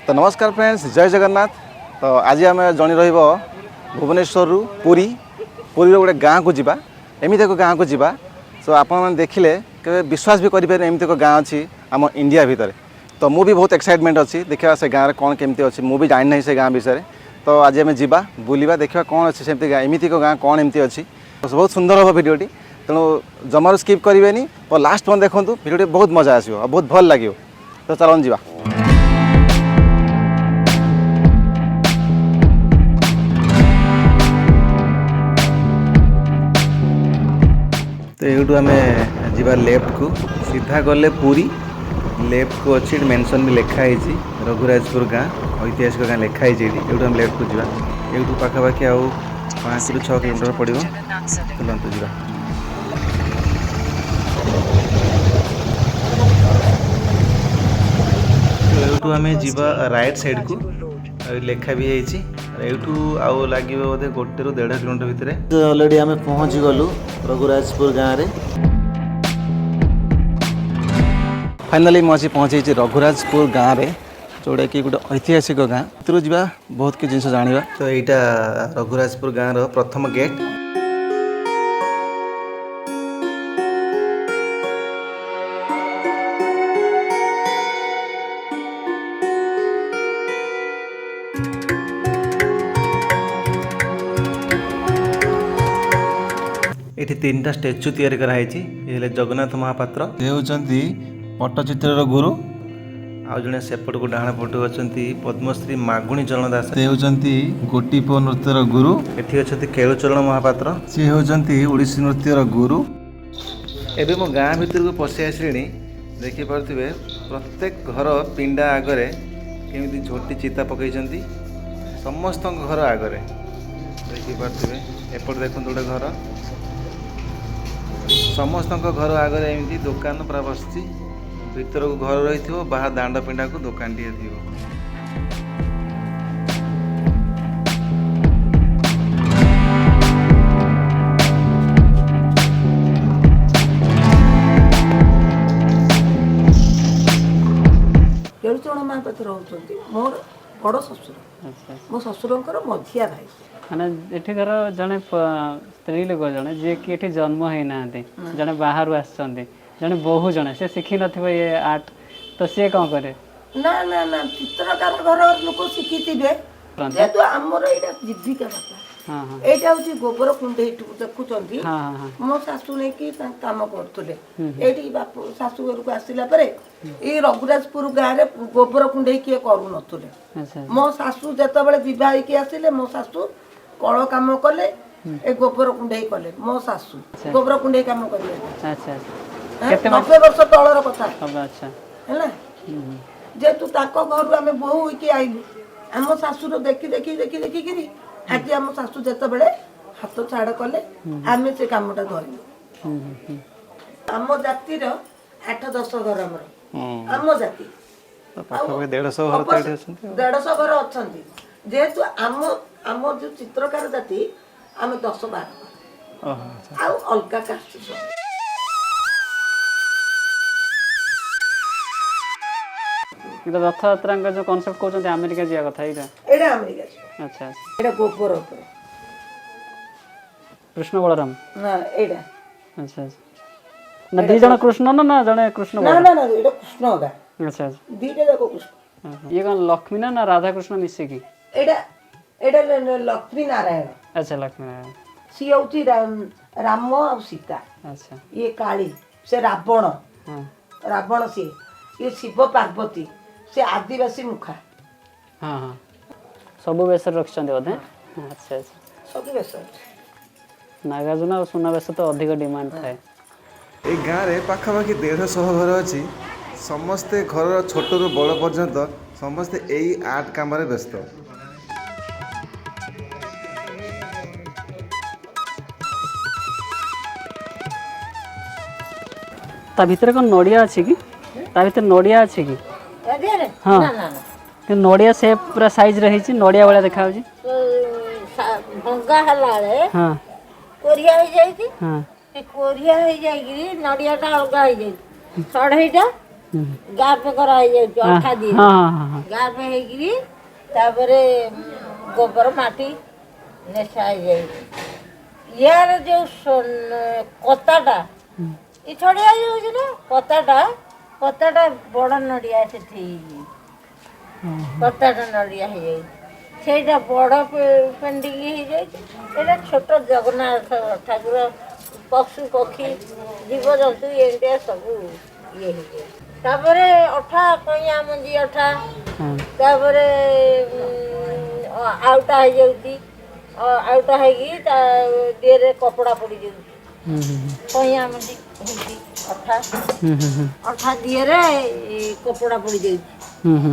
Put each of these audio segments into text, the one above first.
तो नमस्कार फ्रेंड्स, जय जगन्नाथ। तो आज आम जन भुवनेश्वर पुरी पुरी गोटे गाँव को जीवा एमती एक गाँव को जीवा। सो आप देखिले के विश्वास भी करें एमती एक गाँव अच्छी आम इंडिया भितर। तो मुझे बहुत एक्साइटमेंट अच्छी देखा से गाँव में कौन केमती अच्छी मुझे जानी ना से गाँव विषय। तो आज आम जा बुलवा देखा कौन अच्छे सेमती एमती एक गाँव कौन एमती अच्छी। तो बहुत सुंदर हम भिडियोटी, तेणु जमार स्किप करेंगे और लास्ट मन देखूँ भिडियोटी बहुत मजा आसो बहुत भल लगे। तो चलन जा। तो यूँ आम जा लेफ्ट को सीधा गले पूरी लेफ्ट को अच्छी मेंशन भी लिखाई रघुराजपुर गाँ ऐतिहासिक गाँ लिखाई यूँ आम लेफ्ट को जा। यूँ पाखापाखि आउ 5 ରୁ 6 किलोमीटर पड़ो। चलते जा। यूँ आम जा राइट साइड को लेखा भी यूँ आउ लगे बोधे 1 ରୁ 1.5 किलोमीटर भितर। ऑलरेडी आम पहुँची गलु रघुराजपुर गाँव में। फाइनाली मुझे पहुँची रघुराजपुर गाँव में, जोटा कि गोटे ऐतिहासिक गाँ भर जा बहुत किसी जिन जाना। तो यहाँ रघुराजपुर गाँव प्रथम गेट। ये 3टा स्टैच्यू तैयारी कराई। ये जगन्नाथ महापात्र होती पट्टचित्र गुरु। आउ जड़े सेपट को डाण पट अच्छा पद्मश्री मागुणी चरण दास होती गोटीपुଅ नृत्यर गुरु। एठी अच्छा केलुचरण महापात्र सी होती ओडिसी नृत्यर गुरु। एबे मो गाँ भीतर को पशि आसली देखिपे प्रत्येक घर पिंडा आगरे केमी झोटी चिता पकई समस्त घर आगरे देखिपे। एपट देखो गोटे घर समस्त घर आगे एमती दुकान पूरा बस भीतर को घर रही बाहर दांड पिंडा को दुकान टे थी। केलुचरण महापात्र होती मोर बड़ ससुर मो ससुर मझिया भाई माने एठी धर जने स्त्री लोक जने जे कि एठी जन्म है ना जने बाहर आछंती जने बहु जने से शिखी नथिबो ये आर्ट तो से कौन करे ना ना ना चित्रकार घर लोक शिखिथिबे जेतु हमर एटा जीविका बापा। हां हां एटा होची गोबर कुंडे देखुचंती। हां हां मो सासु ने की काम करथुले एठी बाप सासु घर को आसिला परे ए रघुराजपुर गाँ रे गोबर कुंडे किए करू नथुले। अच्छा मो सासु जत बेले विवाह के आसिले मो सासु कळ काम कले ए गोबर कुंडे कले मो सासु गोबर कुंडे काम करिए। अच्छा केते 90 वर्ष तळर कथा। अच्छा हैला जेतु ताको घर आमे बहु होके आइलु हम सासुर देखि देखि देखि देखि करी आज हम सासु जत बेले हाथ छाड़ कले आमे से कामटा धरिलु। हम जाति रो 8-10 घर हमर हम जाति पाखापाखि 150 घर 150 घर अछंती जेतु हम जो चित्रकार जाति आम 10-12 आउ अलगा कास्ट। इधर रथ यात्रा का जो कांसेप्ट कहते हैं अमेरिका जिया कथा इटा एडा अमेरिका। अच्छा एडा गोबर ऊपर कृष्ण बलराम ना एडा। अच्छा अच्छा ना दी जण कृष्ण ना जणे कृष्ण ना ना ना एडा कृष्ण होगा। अच्छा अच्छा दीटे देखो कृष्ण ये कौन लक्ष्मी ना राधा कृष्ण मिसे की एडा एडा लक्ष्मी नारायण। अच्छा लक्ष्मी नारायण सी होती राम और सीता। अच्छा ये काली से रावण हां रावण से ये शिव पार्वती से आदिवासी मुखा। हां हां सब बेस रखछन्ते बोधे। अच्छा अच्छा सब बेस नागार्जुन और सुना बेस तो अधिक डिमांड थाए। ए गाँव में पाखापाखि 150 घर अच्छी समस्ते घर छोट रू बड़ पर्यंत समस्ते यही आर्ट काम व्यस्त। ता भीतर कौन नड़िया अच्छी कि ता भीतर नड़िया अच्छी कि हाँ ना ना ना नड़िया से पूरा साइज रही नड़िया वाला देखा भंगा हलाले हाँ कोरिया हो जाई थी। हाँ कोरिया हो जाई नड़िया टा अलगा हो जाई सढ़ईटा ଗାପ କରା ହେଇଯାଉଛି ଅଠା ଦିଏ ହଁ ହଁ ହଁ ଗାପ ହେଇକିରି ତାପରେ ଗୋବର ମାଟି ନେଶା ହେଇଯାଉଛି ୟାର ଯୋଉ କତାଟା ଏ ଛଡିଆ ଯାଉଛି ନା କତାଟା ବଡ ନଡିଆ ସେଠି କତାଟା ନଡିଆ ହେଇଯାଇଛି ସେଇଟା ବଡ ପେଣ୍ଡିଙ୍ଗ ହେଇଯାଇଛି ଏଇଟା ଛୋଟ ଜଗନ୍ନାଥ ଠାକୁର ପଶୁ ପକ୍ଷୀ ଜୀବଜନ୍ତୁ ଏମିତିଆ ସବୁ ଇଏ ହେଇଯାଇଛି ତାପରେ ଅଠା କଇଁଆ ମଞ୍ଜି ଅଠା ତାପରେ ଆଉଟା ହେଇଯାଉଛି ଆଉଟା ହେଇକି ତା ଦେହରେ କପଡ଼ା ପଡ଼ିଯାଉଛି କଇଁଆ ମଞ୍ଜି ହେଇଛି ଅଠା ଦିହରେ କପଡ଼ା ପଡ଼ିଯାଉଛି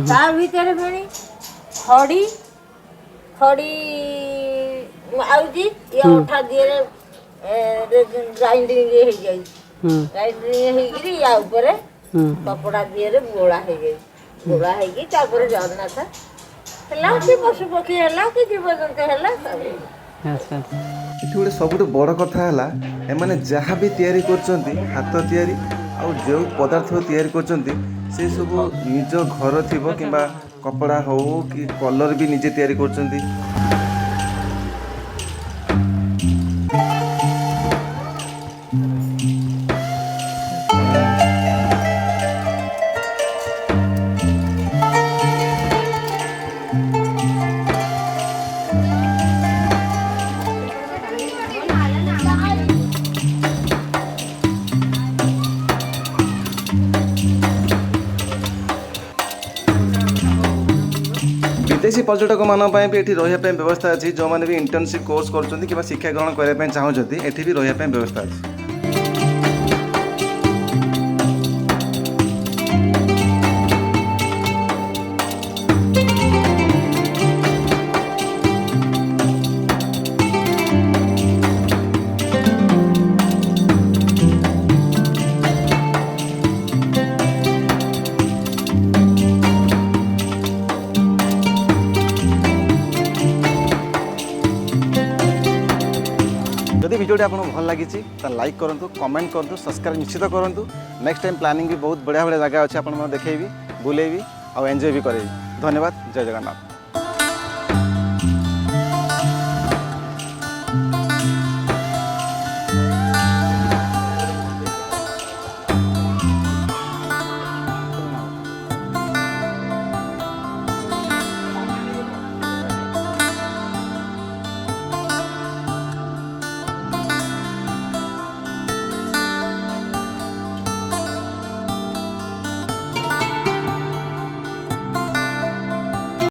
ତା ଭିତରେ ପୁଣି ଖଡ଼ି ଆଉଛି ଇଏ ଅଠା ଦିହରେ ଗ୍ରାଇଣ୍ଡିଙ୍ଗ ହେଇଯାଇଛି ଗ୍ରାଇଣ୍ଡିଙ୍ଗ ହେଇକିରି ୟା ଉପରେ କପଡ଼ା ଦିହରେ ଗୋଳା ହେଇଯାଇଛି ଗୋଳା ହେଇକି ତାପରେ ଜଗନ୍ନାଥ ହେଲା କି ପଶୁ ପକ୍ଷୀ ହେଲା କି ଜୀବଜନ୍ତୁ ହେଲା ସବୁ ଏଠି ଗୋଟେ ସବୁଠୁ ବଡ଼ କଥା ହେଲା ଏମାନେ ଯାହା ବି ତିଆରି କରୁଛନ୍ତି ହାତ ତିଆରି ଆଉ ଯେଉଁ ପଦାର୍ଥ ତିଆରି କରୁଛନ୍ତି ସେ ସବୁ ନିଜ ଘର ଥିବ କିମ୍ବା କପଡ଼ା ହଉ କି କଲର୍ ବି ନିଜେ ତିଆରି କରୁଛନ୍ତି। विदेशी पर्यटक मान भी ये रही व्यवस्था अच्छी जो मैंने भी इंटर्नशिप कोर्स कर शिक्षा ग्रहण करने चाहते ये भी रही व्यवस्था अच्छी। जदि वीडियो आपको भल लगी तो लाइक करूँ कमेंट करूँ सब्सक्राइब निश्चित करूँ नेक्स्ट टाइम प्लानिंग भी बहुत बढ़िया बढ़िया जगह अच्छे आपको देखेबी बुलेबी और एंजॉय भी करेबी। धन्यवाद। जय जगन्नाथ।